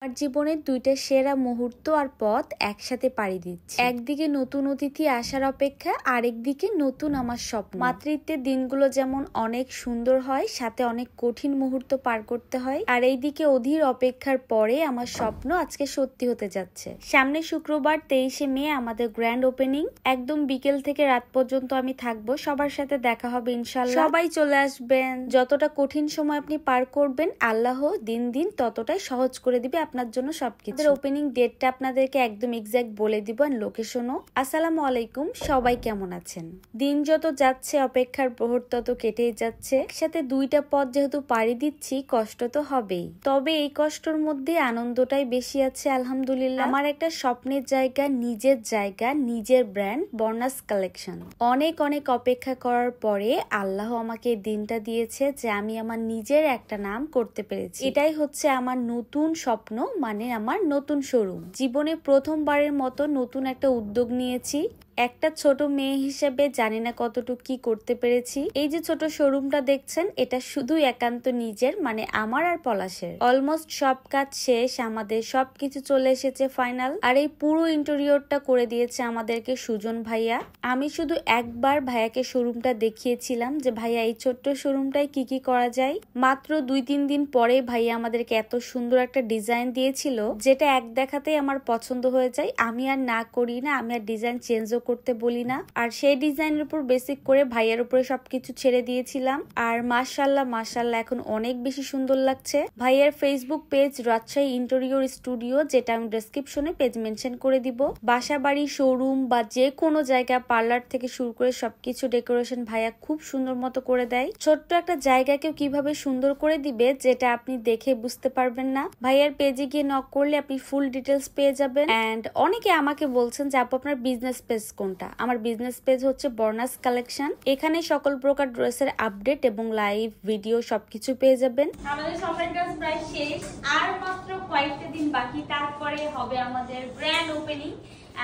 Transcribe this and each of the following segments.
আমার জীবনের দুইটা সেরা মুহূর্ত আর পথ একসাথে পাড়ি দিচ্ছি। একদিকে নতুন অতিথি আসার অপেক্ষা, আরেকদিকে নতুন আমার স্বপ্ন। মাতৃত্বের দিনগুলো যেমন অনেক সুন্দর হয়, সাথে অনেক কঠিন মুহূর্ত পার করতে হয়। আর এইদিকে অধীর অপেক্ষার পরে আমার স্বপ্ন আজকে সত্যি হতে যাচ্ছে। সামনে শুক্রবার 23শে মে আমাদের গ্র্যান্ড ওপেনিং। একদম বিকেল থেকে রাত পর্যন্ত আমি থাকবো, সবার সাথে দেখা হবে ইনশাল্লাহ। সবাই চলে আসবেন। যতটা কঠিন সময় আপনি পার করবেন, আল্লাহ দিন দিন ততটাই সহজ করে দিবে আপনার জন্য সবকিছু। ওপেনিং ডেটটা আপনাদেরকে একদম এক্সাক্ট বলে দিব, আর লোকেশনও। আসসালামু আলাইকুম, সবাই কেমন আছেন? দিন যত যাচ্ছে অপেক্ষার প্রহর তত কেটেই যাচ্ছে। একসাথে দুইটা পথ যেহেতু পাড়ি দিচ্ছি, কষ্ট তো হবেই, তবে এই কষ্টর মধ্যে আনন্দটাই বেশি আছে আলহামদুলিল্লাহ। আমার একটা স্বপ্নের জায়গা, নিজের জায়গা, নিজের ব্র্যান্ড বর্নাস কালেকশন। অনেক অনেক অপেক্ষা করার পরে আল্লাহ আমাকে দিনটা দিয়েছে যে আমি আমার নিজের একটা নাম করতে পেরেছি। এটাই হচ্ছে আমার নতুন স্বপ্ন, মানে আমার নতুন শোরুম। জীবনে প্রথমবারের মতো নতুন একটা উদ্যোগ নিয়েছি। একটা ছোট মেয়ে হিসেবে জানি না কতটুকু কি করতে পেরেছি। এই যে ছোট শোরুমটা দেখছেন, এটা শুধু একান্ত নিজের, মানে আমার আর পলাশের। অলমোস্ট সব কাজ শেষ, আমাদের সবকিছু চলে এসেছে ফাইনাল। আর এই পুরো ইন্টেরিয়রটা করে দিয়েছে আমাদেরকে সুজন ভাইয়া। আমি শুধু একবার ভাইয়াকে শোরুমটা দেখিয়েছিলাম যে ভাইয়া এই ছোট্ট শোরুমটায় কি কি করা যায়। মাত্র 2-3 দিন পরে ভাইয়া আমাদেরকে এত সুন্দর একটা ডিজাইন দিয়েছিল, যেটা এক দেখাতেই আমার পছন্দ হয়ে যায়। আমি আর না করি না, আমি আর ডিজাইন চেঞ্জও করতে বলি না। আর সেই ডিজাইনের উপর বেসিক করে ভাইয়ার উপরে সবকিছু ছেড়ে দিয়েছিলাম। আর মাশাআল্লাহ মাশাআল্লাহ এখন অনেক বেশি সুন্দর লাগছে। ভাইয়ার Facebook page Rajshahi interior studio, যেটা আমি ডেসক্রিপশনে পেজ মেনশন করে দিব। বাসা বাড়ি, শোরুম বা যে কোনো জায়গা, পার্লার থেকে শুরু করে সবকিছু ডেকোরেশন ভাইয়া খুব সুন্দর মতো করে দেয়। ছোট্ট একটা জায়গাকেও কিভাবে সুন্দর করে দিবে, যেটা আপনি দেখে বুঝতে পারবেন না। ভাইয়ার পেজে গিয়ে নক করলে আপনি ফুল ডিটেলস পেয়ে যাবেন। এন্ড অনেকে আমাকে বলছেন যে আপু আপনার বিজনেস পেজ কোনটা? আমার বিজনেস পেজ হচ্ছে বর্নাস কালেকশন। এখানে সকল প্রকার ড্রেসের আপডেট এবং লাইভ ভিডিও সবকিছু পেয়ে যাবেন। আমাদের শপের কাজ প্রায় শেষ, আর মাত্র কয়েকটা দিন বাকি, তারপরে হবে আমাদের গ্র্যান্ড ওপেনিং।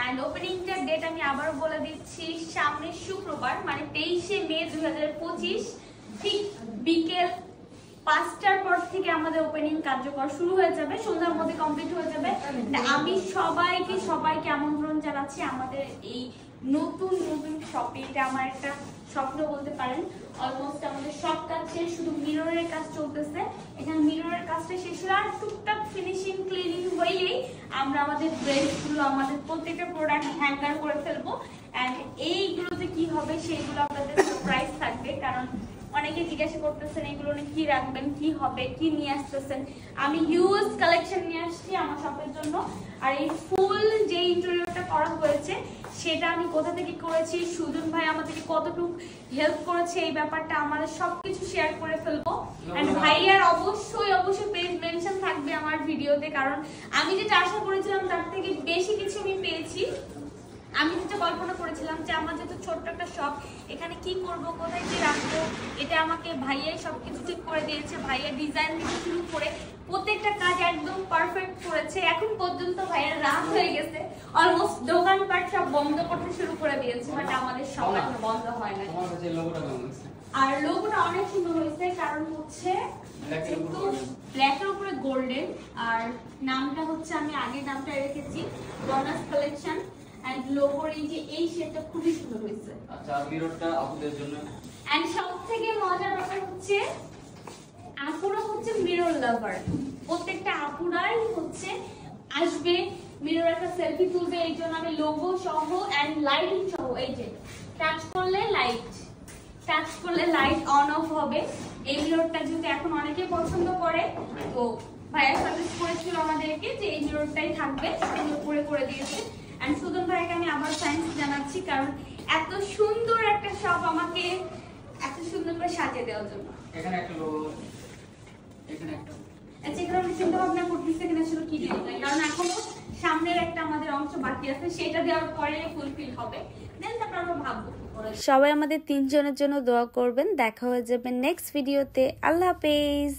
এন্ড ওপেনিংটার ডেট আমি আবারও বলে দিচ্ছি, সামনে শুক্রবার মানে 23শে মে 2025 ঠিক বিকেল 5টার পর থেকে আমাদের ওপেনিং কার্যকর শুরু হয়ে যাবে, সন্ধ্যার মধ্যে কমপ্লিট হয়ে যাবে। আমি সবাইকে আমন্ত্রণ জানাচ্ছি আমাদের এই নতুন শপে। এটা আমার একটা স্বপ্ন বলতে পারেন। অলমোস্ট আমাদের সব কাজ শেষ, শুধু মিররের কাজ চলতেছে। এখানে মিররের কাজটা শেষ হলে আর টুকটাক ফিনিশিং ক্লিনিং হইলেই আমরা আমাদের ড্রেসগুলো, আমাদের প্রত্যেকটা প্রোডাক্ট হ্যাঙ্গার করে ফেলবো। এন্ড এইগুলো যে কি হবে সেইগুলো আপনাদের সারপ্রাইজ থাকবে, কারণ অনেকে জিজ্ঞাসা করতেছেন এগুলো কি রাখবেন, কি হবে, কি নিয়ে আসতেছেন। আমি হিউজ কালেকশন নিয়ে আসছি আমার শপের জন্য। আর এই ফুল যে ইন্টেরিয়রটা করা হয়েছে, সেটা আমি কোথা থেকে করেছি, সুজন ভাই আমাদেরকে কতটুকু হেল্প করেছে, এই ব্যাপারটা আমাদের সবকিছু শেয়ার করে ফেলবো। এন্ড ভাইয়ার অবশ্যই পেজ মেনশন থাকবে আমার ভিডিওতে, কারণ আমি যেটা আশা করেছিলাম তার থেকে বেশি কিছু আমি পেয়েছি। আমি যেটা কল্পনা করেছিলাম যে আমার যেহেতু ছোট্ট একটা শপ, এখানে কি করব, কোথায় কি রাখবো, এটা আমাকে ভাইয়াই সবকিছু ঠিক করে দিয়েছে। ভাইয়া ডিজাইন থেকে শুরু করে প্রত্যেকটা কাজ একদম পারফেক্ট করেছে। এখন পর্যন্ত ভাইয়ার রাত হয়ে গেছে, অলমোস্ট দোকানপাট সব বন্ধ করতে শুরু করে দিয়েছে, বাট আমাদের শপ এখন বন্ধ হয় না। আর লোগোটা অনেক সুন্দর হয়েছে, কারণ হচ্ছে ব্ল্যাকের উপরে গোল্ডেন। আর নামটা হচ্ছে, আমি আগে নামটা রেখেছি বর্নাস কালেকশন। এন্ড লোগোর এই যে এই শেপটা খুবই সুন্দর হয়েছে। আচ্ছা, আর মিররটা আপুদের জন্য। এন্ড সবথেকে মজার ব্যাপার হচ্ছে আপুরা হচ্ছে মিরর লাভার। প্রত্যেকটা আপুরাই হচ্ছে আসবে, মিরর একটা সেলফি তুলবে। এই জন্য আমি লোগো সহ এন্ড লাইটিং সহ, এই যে টাচ করলে লাইট অন অফ হবে। এই মিররটা যেহেতু এখন অনেকে পছন্দ করে, তো ভাইয়া সাজেস্ট করেছিল আমাদেরকে যে এই মিররটাই থাকবে, সুন্দর করে দিয়েছে। এন্ড সুজন ভাইকে আমি আবার থ্যাঙ্কস জানাচ্ছি, কারণ এত সুন্দর একটা শপ আমাকে এত সুন্দর করে সাজিয়ে দেওয়ার জন্য। এখানে একটা লোগো, এখানে একটা। আচ্ছা, এখানে আমি চিন্তা ভাবনা করতেছি এখানে আসলে কি দেওয়া যায়, কারণ এখনো সামনের একটা আমাদের অংশ বাকি আছে, সেটা দেওয়ার পরে ফুলফিল হবে। দেন তারপর আমরা ভাববো। সবাই আমাদের 3 জনের জন্য দোয়া করবেন। দেখা হয়ে যাবে নেক্সট ভিডিওতে। আল্লাহ হাফেজ।